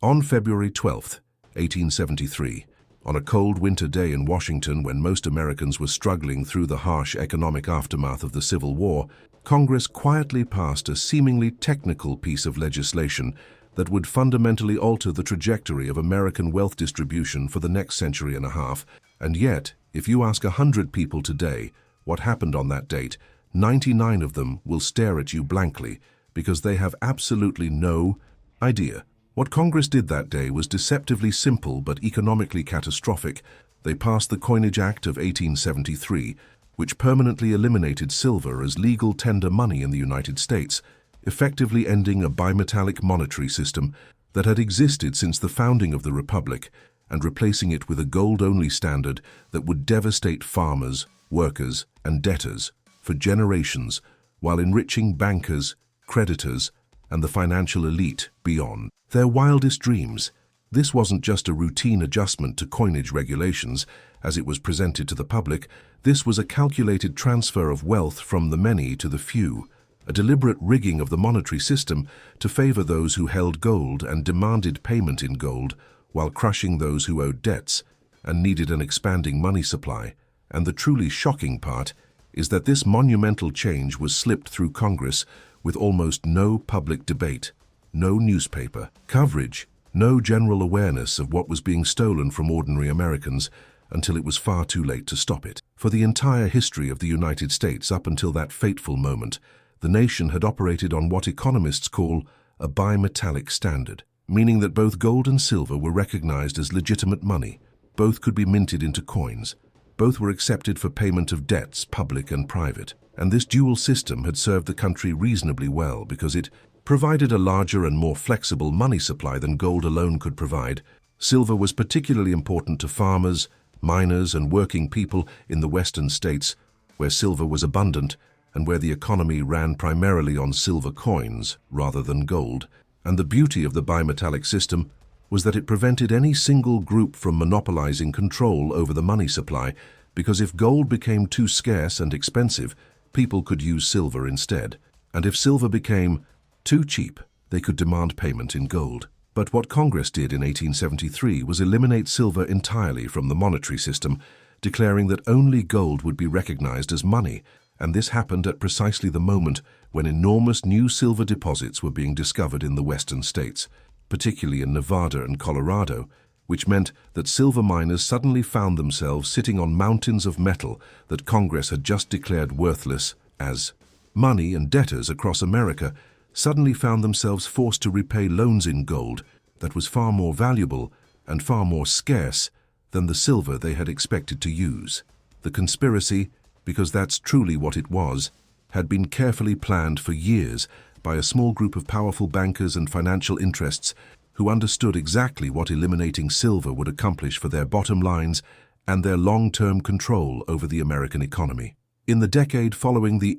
On February 12th, 1873, on a cold winter day in Washington when most Americans were struggling through the harsh economic aftermath of the Civil War, Congress quietly passed a seemingly technical piece of legislation that would fundamentally alter the trajectory of American wealth distribution for the next century and a half. And yet, if you ask 100 people today what happened on that date, 99 of them will stare at you blankly because they have absolutely no idea. What Congress did that day was deceptively simple but economically catastrophic. They passed the Coinage Act of 1873, which permanently eliminated silver as legal tender money in the United States, effectively ending a bimetallic monetary system that had existed since the founding of the Republic and replacing it with a gold-only standard that would devastate farmers, workers, and debtors for generations while enriching bankers, creditors, and the financial elite beyond their wildest dreams. This wasn't just a routine adjustment to coinage regulations as it was presented to the public. This was a calculated transfer of wealth from the many to the few, a deliberate rigging of the monetary system to favor those who held gold and demanded payment in gold while crushing those who owed debts and needed an expanding money supply. And the truly shocking part is that this monumental change was slipped through Congress with almost no public debate, no newspaper coverage, no general awareness of what was being stolen from ordinary Americans until it was far too late to stop it. For the entire history of the United States up until that fateful moment, the nation had operated on what economists call a bimetallic standard, meaning that both gold and silver were recognized as legitimate money. Both could be minted into coins. Both were accepted for payment of debts, public and private. And this dual system had served the country reasonably well because it provided a larger and more flexible money supply than gold alone could provide. Silver was particularly important to farmers, miners, and working people in the western states, where silver was abundant and where the economy ran primarily on silver coins rather than gold. And the beauty of the bimetallic system was that it prevented any single group from monopolizing control over the money supply, because if gold became too scarce and expensive, people could use silver instead. And if silver became too cheap, they could demand payment in gold. But what Congress did in 1873 was eliminate silver entirely from the monetary system, declaring that only gold would be recognized as money. And this happened at precisely the moment when enormous new silver deposits were being discovered in the western states, particularly in Nevada and Colorado, which meant that silver miners suddenly found themselves sitting on mountains of metal that Congress had just declared worthless as money, and debtors across America suddenly found themselves forced to repay loans in gold that was far more valuable and far more scarce than the silver they had expected to use. The conspiracy, because that's truly what it was, had been carefully planned for years by a small group of powerful bankers and financial interests who understood exactly what eliminating silver would accomplish for their bottom lines and their long-term control over the American economy. In the decade following the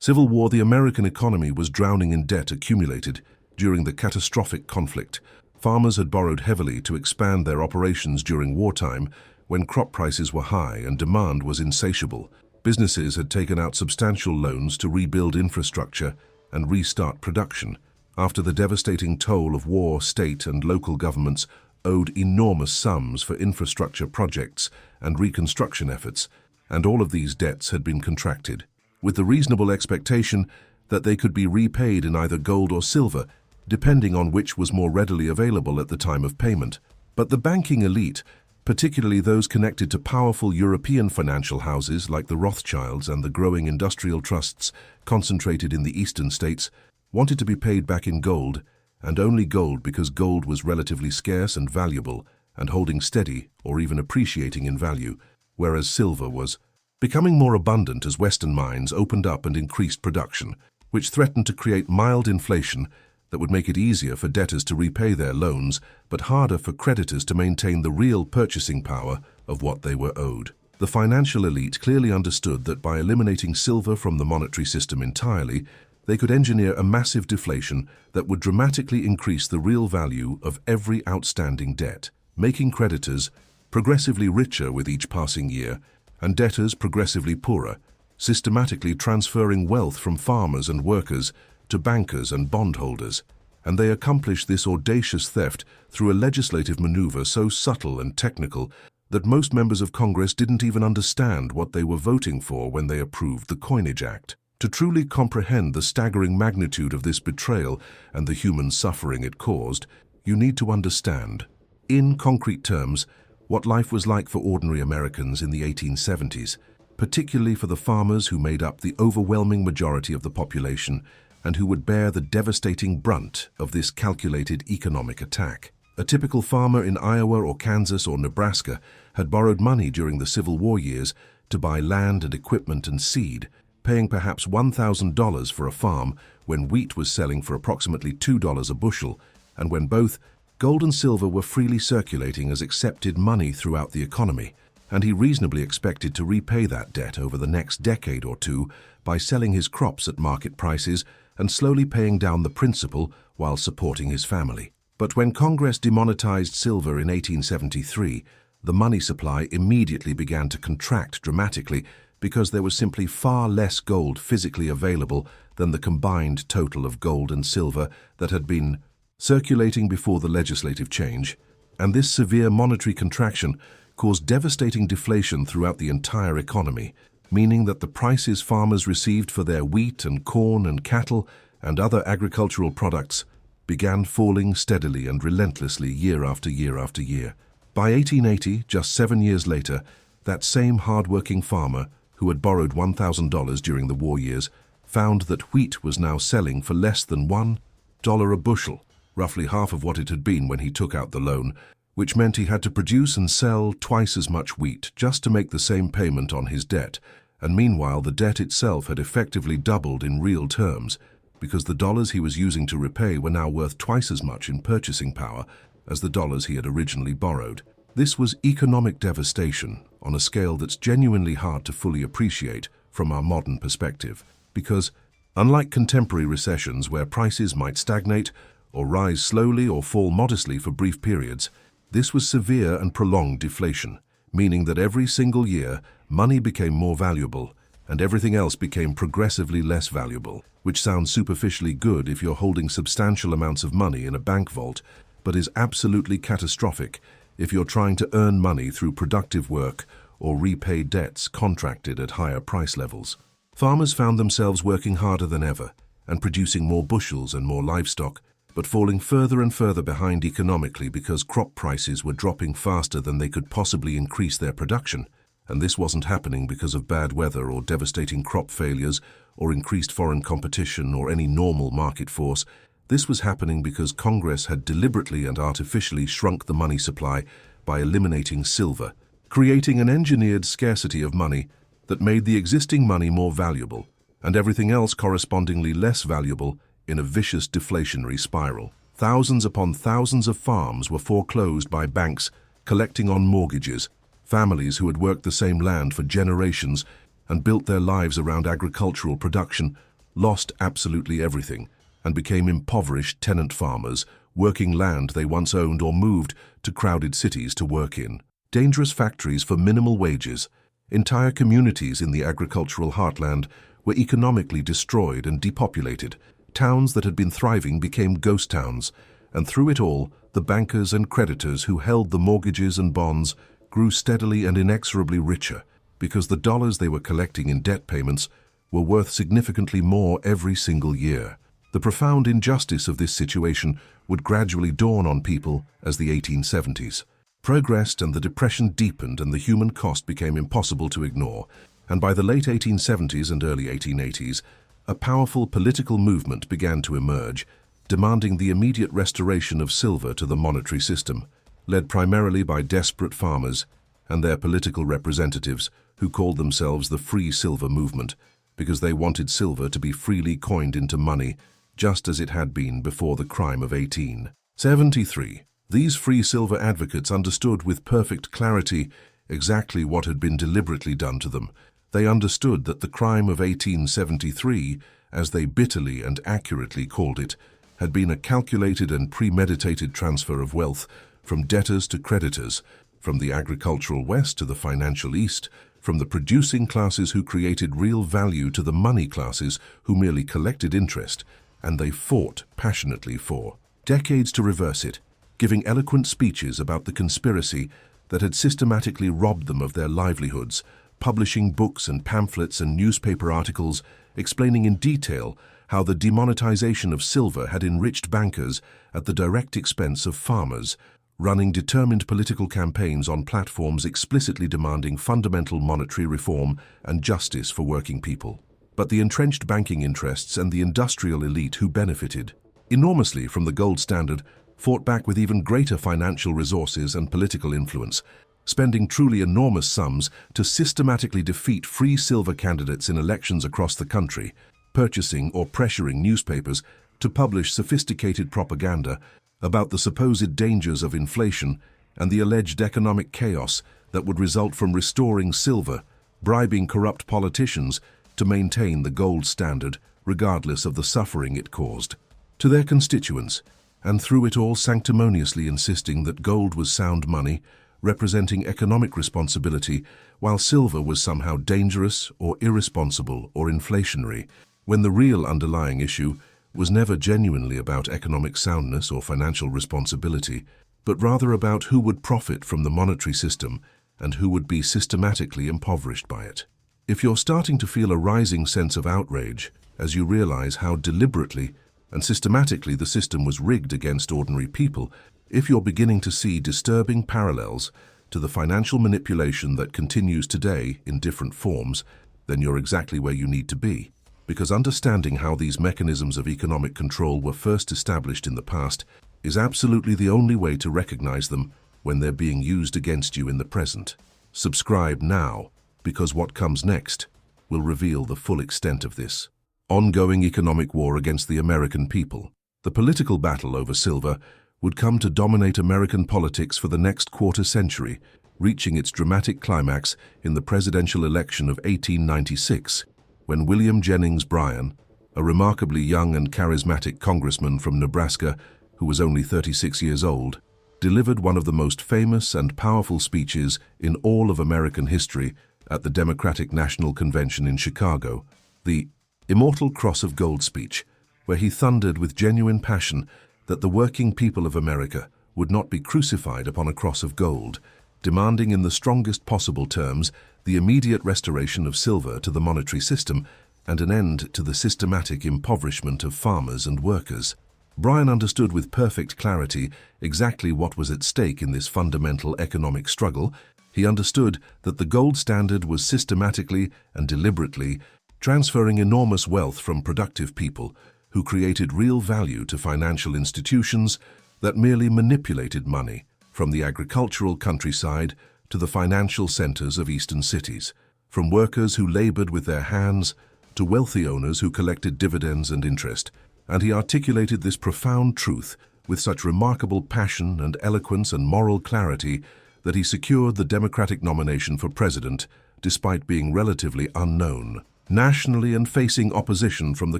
Civil War, the American economy was drowning in debt accumulated during the catastrophic conflict. Farmers had borrowed heavily to expand their operations during wartime when crop prices were high and demand was insatiable. Businesses had taken out substantial loans to rebuild infrastructure and restart production. After the devastating toll of war, state and local governments owed enormous sums for infrastructure projects and reconstruction efforts, and all of these debts had been contracted, with the reasonable expectation that they could be repaid in either gold or silver, depending on which was more readily available at the time of payment. But the banking elite, particularly those connected to powerful European financial houses like the Rothschilds and the growing industrial trusts concentrated in the eastern states, wanted to be paid back in gold, and only gold because gold was relatively scarce and valuable and holding steady or even appreciating in value, whereas silver was becoming more abundant as Western mines opened up and increased production, which threatened to create mild inflation that would make it easier for debtors to repay their loans, but harder for creditors to maintain the real purchasing power of what they were owed. The financial elite clearly understood that by eliminating silver from the monetary system entirely, they could engineer a massive deflation that would dramatically increase the real value of every outstanding debt, making creditors progressively richer with each passing year and debtors progressively poorer, systematically transferring wealth from farmers and workers to bankers and bondholders. and they accomplished this audacious theft through a legislative maneuver so subtle and technical that most members of Congress didn't even understand what they were voting for when they approved the Coinage Act. To truly comprehend the staggering magnitude of this betrayal and the human suffering it caused, you need to understand, in concrete terms, what life was like for ordinary Americans in the 1870s, particularly for the farmers who made up the overwhelming majority of the population and who would bear the devastating brunt of this calculated economic attack. A typical farmer in Iowa or Kansas or Nebraska had borrowed money during the Civil War years to buy land and equipment and seed, paying perhaps $1,000 for a farm when wheat was selling for approximately $2 a bushel, and when both gold and silver were freely circulating as accepted money throughout the economy, and he reasonably expected to repay that debt over the next decade or two by selling his crops at market prices and slowly paying down the principal while supporting his family. But when Congress demonetized silver in 1873, the money supply immediately began to contract dramatically because there was simply far less gold physically available than the combined total of gold and silver that had been circulating before the legislative change, and this severe monetary contraction caused devastating deflation throughout the entire economy, meaning that the prices farmers received for their wheat and corn and cattle and other agricultural products began falling steadily and relentlessly year after year after year. By 1880, just 7 years later, that same hard-working farmer who had borrowed $1,000 during the war years found that wheat was now selling for less than $1 a bushel, roughly half of what it had been when he took out the loan, which meant he had to produce and sell twice as much wheat just to make the same payment on his debt, and meanwhile the debt itself had effectively doubled in real terms, because the dollars he was using to repay were now worth twice as much in purchasing power as the dollars he had originally borrowed. This was economic devastation on a scale that's genuinely hard to fully appreciate from our modern perspective, because, unlike contemporary recessions where prices might stagnate or rise slowly or fall modestly for brief periods, this was severe and prolonged deflation, meaning that every single year money became more valuable and everything else became progressively less valuable, which sounds superficially good if you're holding substantial amounts of money in a bank vault, but is absolutely catastrophic if you're trying to earn money through productive work or repay debts contracted at higher price levels. Farmers found themselves working harder than ever and producing more bushels and more livestock, but falling further and further behind economically because crop prices were dropping faster than they could possibly increase their production. And this wasn't happening because of bad weather or devastating crop failures or increased foreign competition or any normal market force. This was happening because Congress had deliberately and artificially shrunk the money supply by eliminating silver, creating an engineered scarcity of money that made the existing money more valuable and everything else correspondingly less valuable in a vicious deflationary spiral. Thousands upon thousands of farms were foreclosed by banks collecting on mortgages. Families who had worked the same land for generations and built their lives around agricultural production lost absolutely everything and became impoverished tenant farmers, working land they once owned or moved to crowded cities to work in. Dangerous factories for minimal wages. Entire communities in the agricultural heartland were economically destroyed and depopulated. Towns that had been thriving became ghost towns, and through it all, the bankers and creditors who held the mortgages and bonds grew steadily and inexorably richer because the dollars they were collecting in debt payments were worth significantly more every single year. The profound injustice of this situation would gradually dawn on people as the 1870s progressed and the depression deepened and the human cost became impossible to ignore, and by the late 1870s and early 1880s, a powerful political movement began to emerge, demanding the immediate restoration of silver to the monetary system, led primarily by desperate farmers and their political representatives who called themselves the Free Silver Movement because they wanted silver to be freely coined into money just as it had been before the crime of 1873. These free silver advocates understood with perfect clarity exactly what had been deliberately done to them. They understood that the crime of 1873, as they bitterly and accurately called it, had been a calculated and premeditated transfer of wealth from debtors to creditors, from the agricultural West to the financial East, from the producing classes who created real value to the money classes who merely collected interest, and they fought passionately for decades to reverse it, giving eloquent speeches about the conspiracy that had systematically robbed them of their livelihoods, publishing books and pamphlets and newspaper articles explaining in detail how the demonetization of silver had enriched bankers at the direct expense of farmers, running determined political campaigns on platforms explicitly demanding fundamental monetary reform and justice for working people. But the entrenched banking interests and the industrial elite who benefited enormously from the gold standard fought back with even greater financial resources and political influence, spending truly enormous sums to systematically defeat free silver candidates in elections across the country, purchasing or pressuring newspapers to publish sophisticated propaganda about the supposed dangers of inflation and the alleged economic chaos that would result from restoring silver, bribing corrupt politicians to maintain the gold standard regardless of the suffering it caused. To their constituents, and through it all sanctimoniously insisting that gold was sound money, representing economic responsibility, while silver was somehow dangerous or irresponsible or inflationary, when the real underlying issue was never genuinely about economic soundness or financial responsibility, but rather about who would profit from the monetary system and who would be systematically impoverished by it. If you're starting to feel a rising sense of outrage as you realize how deliberately and systematically the system was rigged against ordinary people, if you're beginning to see disturbing parallels to the financial manipulation that continues today in different forms, then you're exactly where you need to be. Because understanding how these mechanisms of economic control were first established in the past is absolutely the only way to recognize them when they're being used against you in the present. Subscribe now, because what comes next will reveal the full extent of this ongoing economic war against the American people. The political battle over silver would come to dominate American politics for the next quarter century, reaching its dramatic climax in the presidential election of 1896, when William Jennings Bryan, a remarkably young and charismatic congressman from Nebraska who was only 36 years old, delivered one of the most famous and powerful speeches in all of American history at the Democratic National Convention in Chicago, the Immortal Cross of Gold speech, where he thundered with genuine passion that the working people of America would not be crucified upon a cross of gold, demanding in the strongest possible terms the immediate restoration of silver to the monetary system and an end to the systematic impoverishment of farmers and workers. Bryan understood with perfect clarity exactly what was at stake in this fundamental economic struggle. He understood that the gold standard was systematically and deliberately transferring enormous wealth from productive people who created real value to financial institutions that merely manipulated money from the agricultural countryside to the financial centers of eastern cities, from workers who labored with their hands to wealthy owners who collected dividends and interest. And he articulated this profound truth with such remarkable passion and eloquence and moral clarity that he secured the Democratic nomination for president despite being relatively unknown nationally and facing opposition from the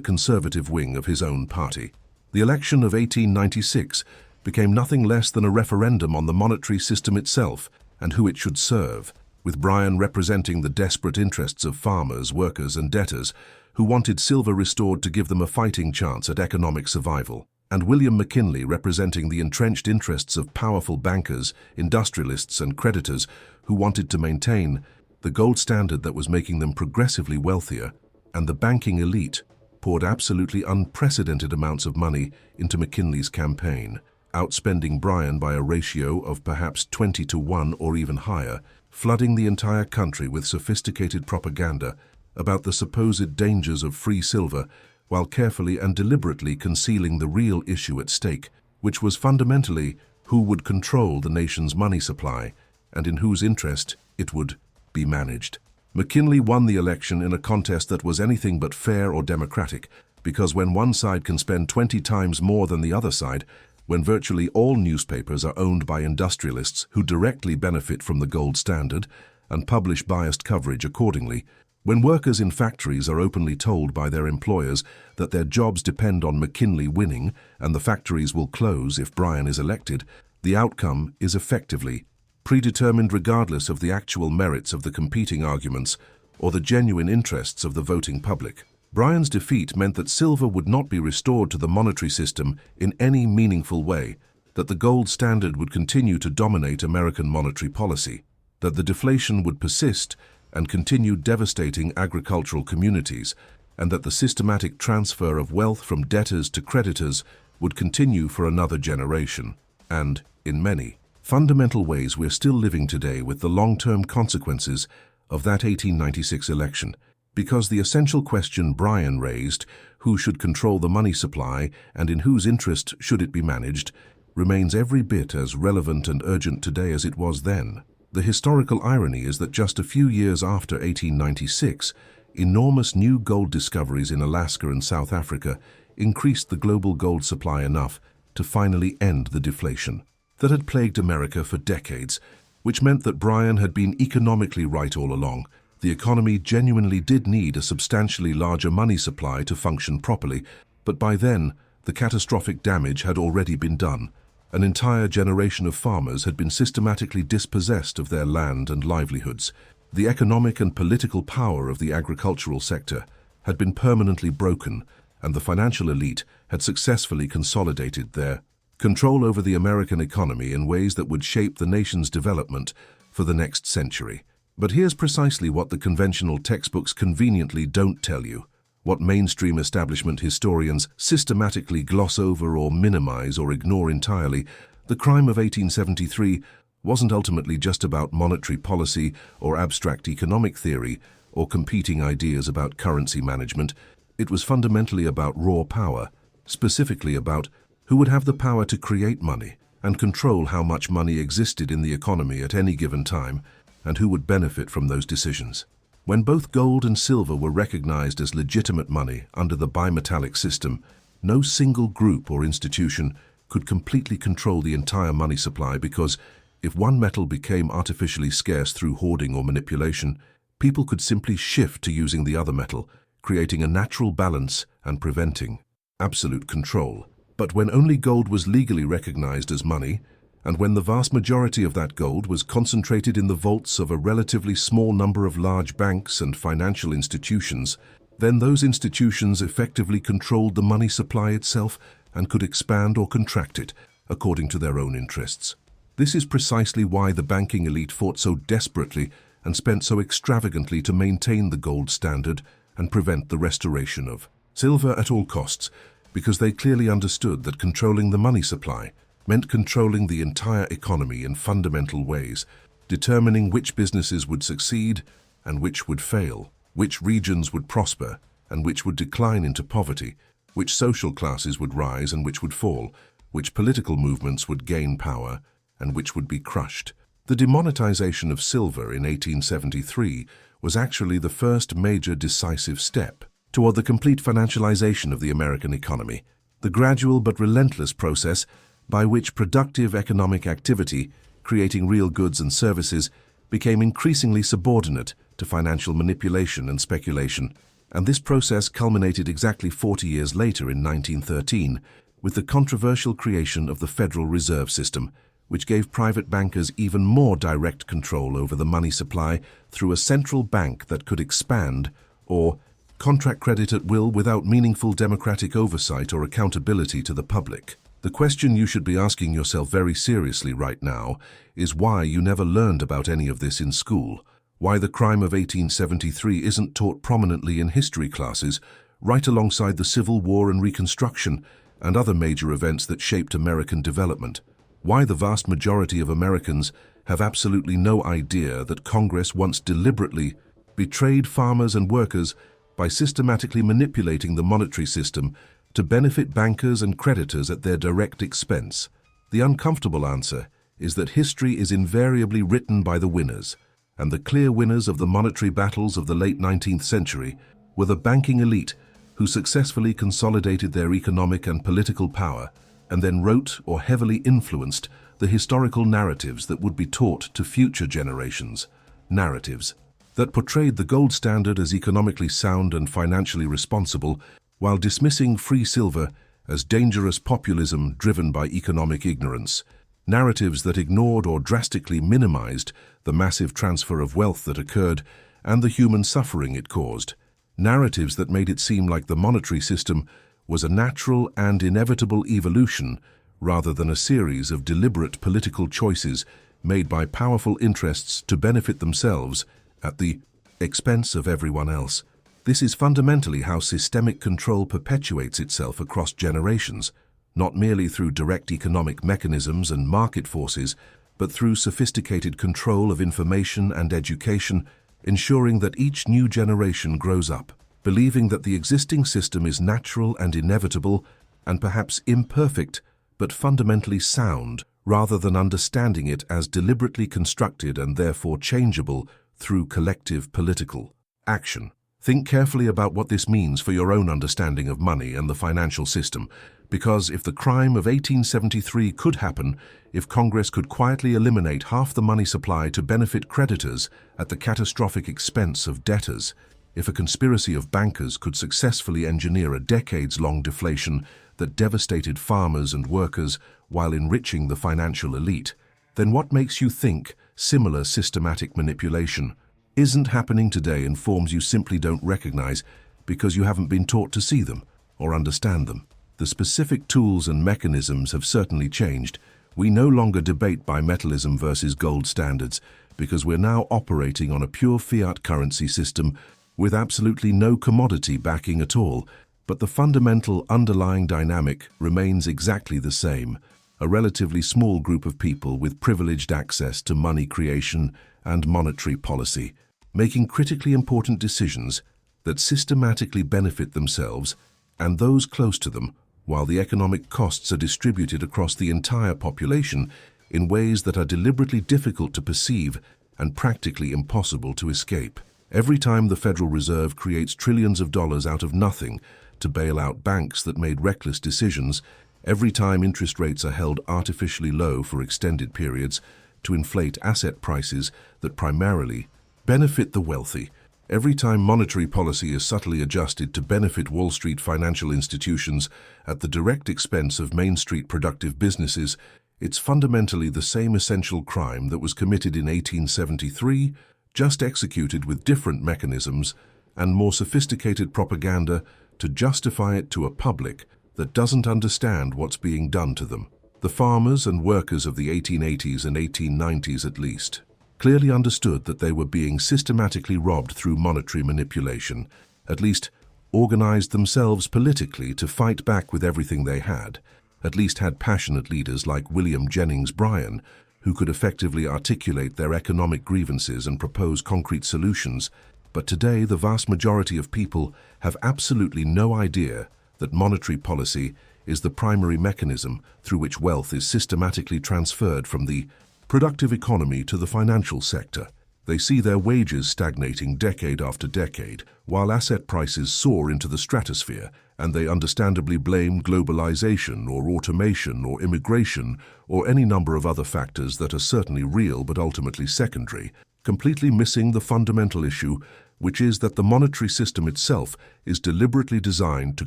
conservative wing of his own party. The election of 1896 became nothing less than a referendum on the monetary system itself and who it should serve, with Bryan representing the desperate interests of farmers, workers, and debtors who wanted silver restored to give them a fighting chance at economic survival, and William McKinley representing the entrenched interests of powerful bankers, industrialists, and creditors who wanted to maintain the gold standard that was making them progressively wealthier. And the banking elite poured absolutely unprecedented amounts of money into McKinley's campaign, outspending Bryan by a ratio of perhaps 20-1 or even higher, flooding the entire country with sophisticated propaganda about the supposed dangers of free silver, while carefully and deliberately concealing the real issue at stake, which was fundamentally who would control the nation's money supply and in whose interest it would be managed. McKinley won the election in a contest that was anything but fair or democratic, because when one side can spend 20 times more than the other side, when virtually all newspapers are owned by industrialists who directly benefit from the gold standard and publish biased coverage accordingly, when workers in factories are openly told by their employers that their jobs depend on McKinley winning and the factories will close if Bryan is elected, the outcome is effectively predetermined regardless of the actual merits of the competing arguments or the genuine interests of the voting public. Bryan's defeat meant that silver would not be restored to the monetary system in any meaningful way, that the gold standard would continue to dominate American monetary policy, that the deflation would persist and continue devastating agricultural communities, and that the systematic transfer of wealth from debtors to creditors would continue for another generation. And, in many fundamental ways, we're still living today with the long-term consequences of that 1896 election, because the essential question Bryan raised, who should control the money supply and in whose interest should it be managed, remains every bit as relevant and urgent today as it was then. The historical irony is that just a few years after 1896, enormous new gold discoveries in Alaska and South Africa increased the global gold supply enough to finally end the deflation that had plagued America for decades, which meant that Bryan had been economically right all along. The economy genuinely did need a substantially larger money supply to function properly, but by then, the catastrophic damage had already been done. An entire generation of farmers had been systematically dispossessed of their land and livelihoods. The economic and political power of the agricultural sector had been permanently broken, and the financial elite had successfully consolidated their control over the American economy in ways that would shape the nation's development for the next century. But here's precisely what the conventional textbooks conveniently don't tell you, what mainstream establishment historians systematically gloss over or minimize or ignore entirely. The crime of 1873 wasn't ultimately just about monetary policy or abstract economic theory or competing ideas about currency management. It was fundamentally about raw power, specifically about who would have the power to create money and control how much money existed in the economy at any given time, and who would benefit from those decisions. When both gold and silver were recognized as legitimate money under the bimetallic system, no single group or institution could completely control the entire money supply, because if one metal became artificially scarce through hoarding or manipulation, people could simply shift to using the other metal, creating a natural balance and preventing absolute control. But when only gold was legally recognized as money, and when the vast majority of that gold was concentrated in the vaults of a relatively small number of large banks and financial institutions, then those institutions effectively controlled the money supply itself and could expand or contract it according to their own interests. This is precisely why the banking elite fought so desperately and spent so extravagantly to maintain the gold standard and prevent the restoration of silver at all costs, because they clearly understood that controlling the money supply meant controlling the entire economy in fundamental ways, determining which businesses would succeed and which would fail, which regions would prosper and which would decline into poverty, which social classes would rise and which would fall, which political movements would gain power and which would be crushed. The demonetization of silver in 1873 was actually the first major decisive step toward the complete financialization of the American economy, the gradual but relentless process by which productive economic activity, creating real goods and services, became increasingly subordinate to financial manipulation and speculation. And this process culminated exactly 40 years later in 1913 with the controversial creation of the Federal Reserve System, which gave private bankers even more direct control over the money supply through a central bank that could expand or contract credit at will without meaningful democratic oversight or accountability to the public. The question you should be asking yourself very seriously right now is why you never learned about any of this in school, why the crime of 1873 isn't taught prominently in history classes, right alongside the Civil War and Reconstruction and other major events that shaped American development, why the vast majority of Americans have absolutely no idea that Congress once deliberately betrayed farmers and workers by systematically manipulating the monetary system to benefit bankers and creditors at their direct expense. The uncomfortable answer is that history is invariably written by the winners, and the clear winners of the monetary battles of the late 19th century were the banking elite who successfully consolidated their economic and political power and then wrote or heavily influenced the historical narratives that would be taught to future generations, narratives that portrayed the gold standard as economically sound and financially responsible, while dismissing free silver as dangerous populism driven by economic ignorance, narratives that ignored or drastically minimized the massive transfer of wealth that occurred and the human suffering it caused. narratives that made it seem like the monetary system was a natural and inevitable evolution rather than a series of deliberate political choices made by powerful interests to benefit themselves at the expense of everyone else. This is fundamentally how systemic control perpetuates itself across generations, not merely through direct economic mechanisms and market forces, but through sophisticated control of information and education, ensuring that each new generation grows up, believing that the existing system is natural and inevitable and perhaps imperfect, but fundamentally sound, rather than understanding it as deliberately constructed and therefore changeable through collective political action. Think carefully about what this means for your own understanding of money and the financial system, because if the crime of 1873 could happen, if Congress could quietly eliminate half the money supply to benefit creditors at the catastrophic expense of debtors, if a conspiracy of bankers could successfully engineer a decades-long deflation that devastated farmers and workers while enriching the financial elite, then what makes you think similar systematic manipulation isn't happening today in forms you simply don't recognize because you haven't been taught to see them or understand them? The specific tools and mechanisms have certainly changed. We no longer debate bimetallism versus gold standards because we're now operating on a pure fiat currency system with absolutely no commodity backing at all. But the fundamental underlying dynamic remains exactly the same: a relatively small group of people with privileged access to money creation and monetary policy, making critically important decisions that systematically benefit themselves and those close to them, while the economic costs are distributed across the entire population in ways that are deliberately difficult to perceive and practically impossible to escape. Every time the Federal Reserve creates trillions of dollars out of nothing to bail out banks that made reckless decisions, every time interest rates are held artificially low for extended periods to inflate asset prices that primarily benefit the wealthy, every time monetary policy is subtly adjusted to benefit Wall Street financial institutions at the direct expense of Main Street productive businesses, it's fundamentally the same essential crime that was committed in 1873, just executed with different mechanisms and more sophisticated propaganda to justify it to a public that doesn't understand what's being done to them. The farmers and workers of the 1880s and 1890s, at least, clearly understood that they were being systematically robbed through monetary manipulation, at least organized themselves politically to fight back with everything they had, at least had passionate leaders like William Jennings Bryan, who could effectively articulate their economic grievances and propose concrete solutions. But today, the vast majority of people have absolutely no idea that monetary policy is the primary mechanism through which wealth is systematically transferred from the productive economy to the financial sector. They see their wages stagnating decade after decade, while asset prices soar into the stratosphere, and they understandably blame globalization or automation or immigration or any number of other factors that are certainly real but ultimately secondary, completely missing the fundamental issue, which is that the monetary system itself is deliberately designed to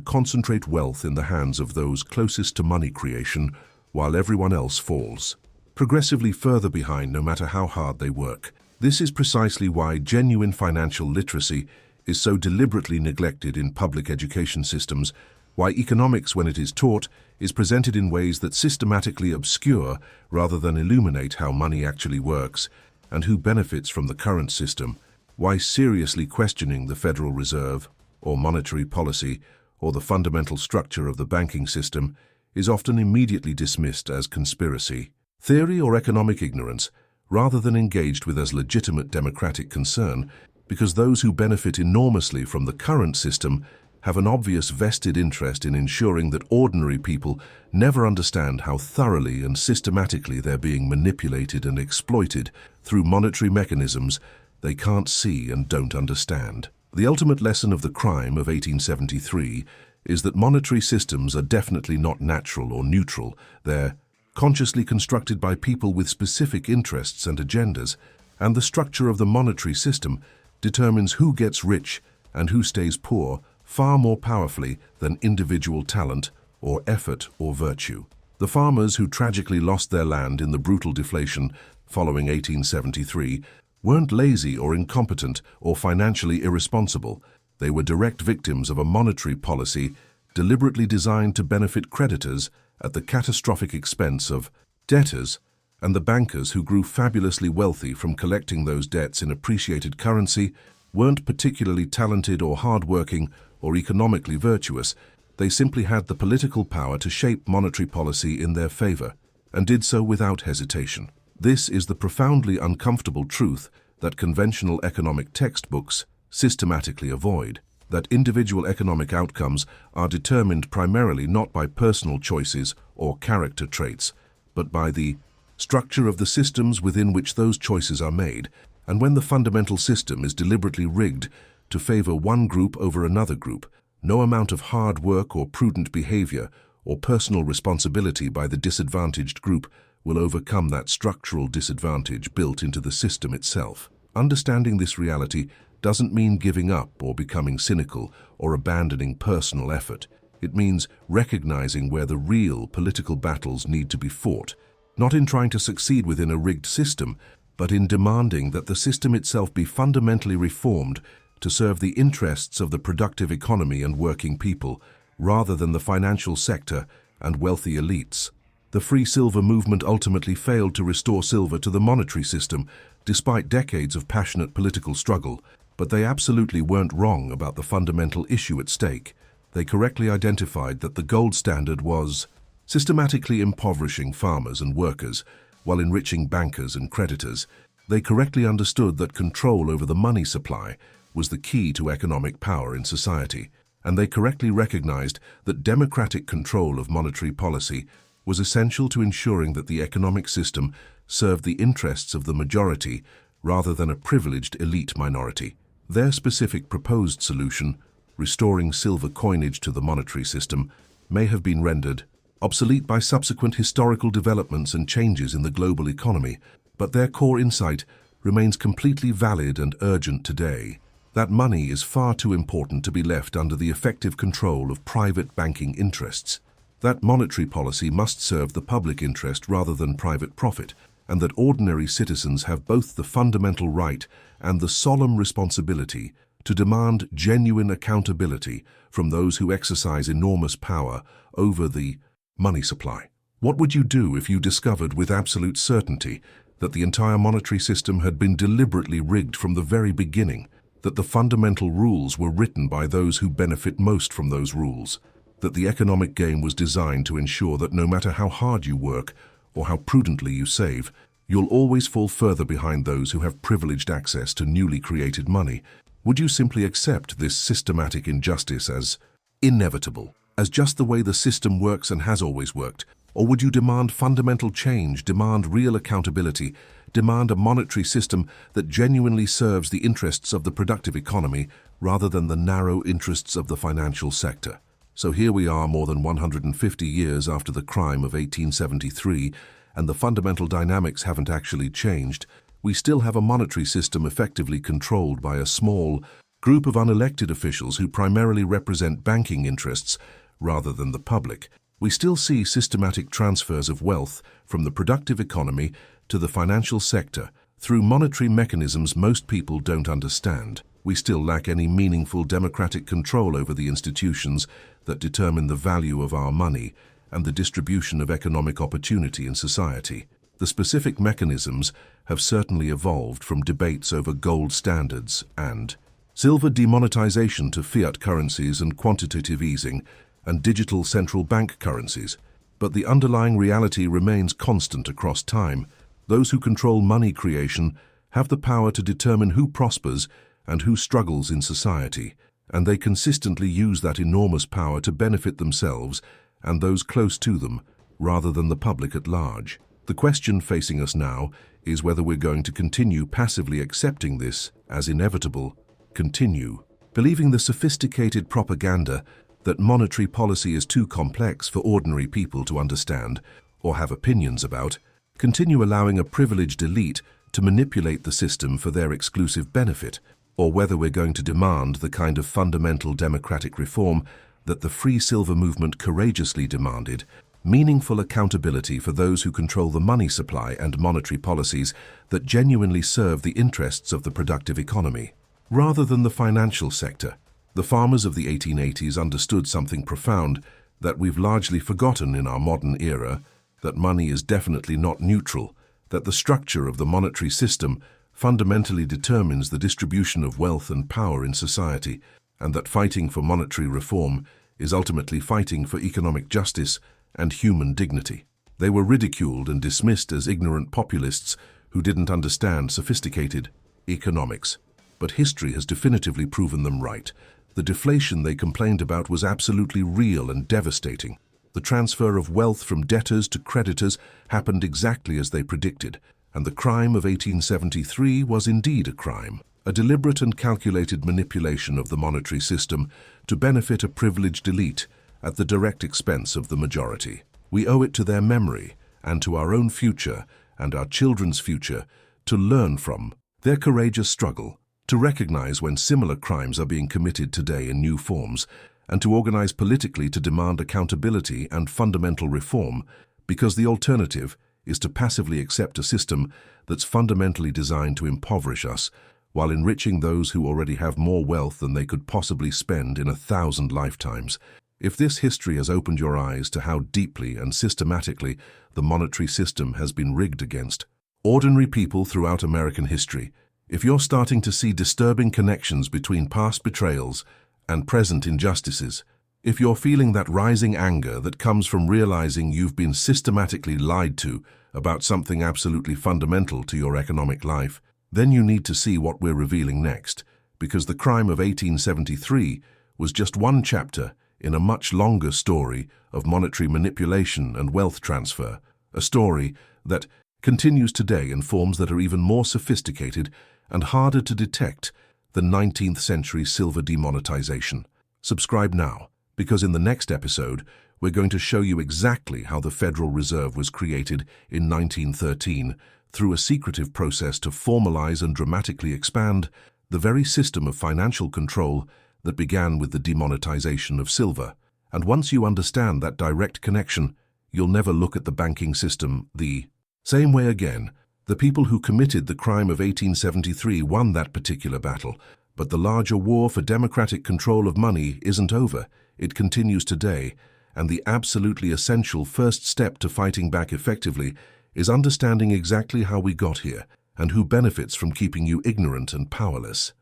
concentrate wealth in the hands of those closest to money creation, while everyone else falls progressively further behind no matter how hard they work. This is precisely why genuine financial literacy is so deliberately neglected in public education systems, why economics, when it is taught, is presented in ways that systematically obscure rather than illuminate how money actually works and who benefits from the current system, why seriously questioning the Federal Reserve or monetary policy or the fundamental structure of the banking system is often immediately dismissed as conspiracy theory or economic ignorance, rather than engaged with as legitimate democratic concern, because those who benefit enormously from the current system have an obvious vested interest in ensuring that ordinary people never understand how thoroughly and systematically they're being manipulated and exploited through monetary mechanisms they can't see and don't understand. The ultimate lesson of the crime of 1873 is that monetary systems are definitely not natural or neutral. They're consciously constructed by people with specific interests and agendas, and the structure of the monetary system determines who gets rich and who stays poor far more powerfully than individual talent or effort or virtue. The farmers who tragically lost their land in the brutal deflation following 1873 weren't lazy or incompetent or financially irresponsible. They were direct victims of a monetary policy deliberately designed to benefit creditors at the catastrophic expense of debtors and the bankers who grew fabulously wealthy from collecting those debts in appreciated currency weren't particularly talented or hard-working or economically virtuous. They simply had the political power to shape monetary policy in their favor, and did so without hesitation. This is the profoundly uncomfortable truth that conventional economic textbooks systematically avoid, that individual economic outcomes are determined primarily not by personal choices or character traits, but by the structure of the systems within which those choices are made, and when the fundamental system is deliberately rigged to favor one group over another group, no amount of hard work or prudent behavior or personal responsibility by the disadvantaged group will overcome that structural disadvantage built into the system itself. Understanding this reality doesn't mean giving up or becoming cynical or abandoning personal effort. It means recognizing where the real political battles need to be fought, not in trying to succeed within a rigged system, but in demanding that the system itself be fundamentally reformed to serve the interests of the productive economy and working people, rather than the financial sector and wealthy elites. The free silver movement ultimately failed to restore silver to the monetary system, despite decades of passionate political struggle, but they absolutely weren't wrong about the fundamental issue at stake. They correctly identified that the gold standard was systematically impoverishing farmers and workers, while enriching bankers and creditors. They correctly understood that control over the money supply was the key to economic power in society, and they correctly recognized that democratic control of monetary policy was essential to ensuring that the economic system served the interests of the majority rather than a privileged elite minority. Their specific proposed solution, restoring silver coinage to the monetary system, may have been rendered obsolete by subsequent historical developments and changes in the global economy, but their core insight remains completely valid and urgent today. That money is far too important to be left under the effective control of private banking interests. That monetary policy must serve the public interest rather than private profit, and that ordinary citizens have both the fundamental right and the solemn responsibility to demand genuine accountability from those who exercise enormous power over the money supply. What would you do if you discovered with absolute certainty that the entire monetary system had been deliberately rigged from the very beginning, that the fundamental rules were written by those who benefit most from those rules, that the economic game was designed to ensure that no matter how hard you work or how prudently you save, you'll always fall further behind those who have privileged access to newly created money? Would you simply accept this systematic injustice as inevitable, as just the way the system works and has always worked? Or would you demand fundamental change, demand real accountability, demand a monetary system that genuinely serves the interests of the productive economy rather than the narrow interests of the financial sector? So here we are, more than 150 years after the crime of 1873, and the fundamental dynamics haven't actually changed. We still have a monetary system effectively controlled by a small group of unelected officials who primarily represent banking interests rather than the public. We still see systematic transfers of wealth from the productive economy to the financial sector through monetary mechanisms most people don't understand. We still lack any meaningful democratic control over the institutions that determine the value of our money and the distribution of economic opportunity in society. The specific mechanisms have certainly evolved from debates over gold standards and silver demonetization to fiat currencies and quantitative easing and digital central bank currencies, but the underlying reality remains constant across time. Those who control money creation have the power to determine who prospers and who struggles in society, and they consistently use that enormous power to benefit themselves and those close to them, rather than the public at large. The question facing us now is whether we're going to continue passively accepting this as inevitable, continue believing the sophisticated propaganda that monetary policy is too complex for ordinary people to understand or have opinions about, continue allowing a privileged elite to manipulate the system for their exclusive benefit, or whether we're going to demand the kind of fundamental democratic reform that the free silver movement courageously demanded, meaningful accountability for those who control the money supply and monetary policies that genuinely serve the interests of the productive economy, rather than the financial sector. The farmers of the 1880s understood something profound that we've largely forgotten in our modern era, that money is definitely not neutral, that the structure of the monetary system fundamentally determines the distribution of wealth and power in society, and that fighting for monetary reform is ultimately fighting for economic justice and human dignity. They were ridiculed and dismissed as ignorant populists who didn't understand sophisticated economics. But history has definitively proven them right. The deflation they complained about was absolutely real and devastating. The transfer of wealth from debtors to creditors happened exactly as they predicted, and the crime of 1873 was indeed a crime, a deliberate and calculated manipulation of the monetary system to benefit a privileged elite at the direct expense of the majority. We owe it to their memory and to our own future and our children's future to learn from their courageous struggle, to recognize when similar crimes are being committed today in new forms, and to organize politically to demand accountability and fundamental reform, because the alternative is to passively accept a system that's fundamentally designed to impoverish us while enriching those who already have more wealth than they could possibly spend in 1,000 lifetimes. If this history has opened your eyes to how deeply and systematically the monetary system has been rigged against ordinary people throughout American history, if you're starting to see disturbing connections between past betrayals and present injustices, if you're feeling that rising anger that comes from realizing you've been systematically lied to about something absolutely fundamental to your economic life, then you need to see what we're revealing next, because the crime of 1873 was just one chapter in a much longer story of monetary manipulation and wealth transfer, a story that continues today in forms that are even more sophisticated and harder to detect than 19th century silver demonetization. Subscribe now, because in the next episode, we're going to show you exactly how the Federal Reserve was created in 1913 through a secretive process to formalize and dramatically expand the very system of financial control that began with the demonetization of silver. And once you understand that direct connection, you'll never look at the banking system the same way again. The people who committed the crime of 1873 won that particular battle, but the larger war for democratic control of money isn't over. It continues today, and the absolutely essential first step to fighting back effectively is understanding exactly how we got here and who benefits from keeping you ignorant and powerless.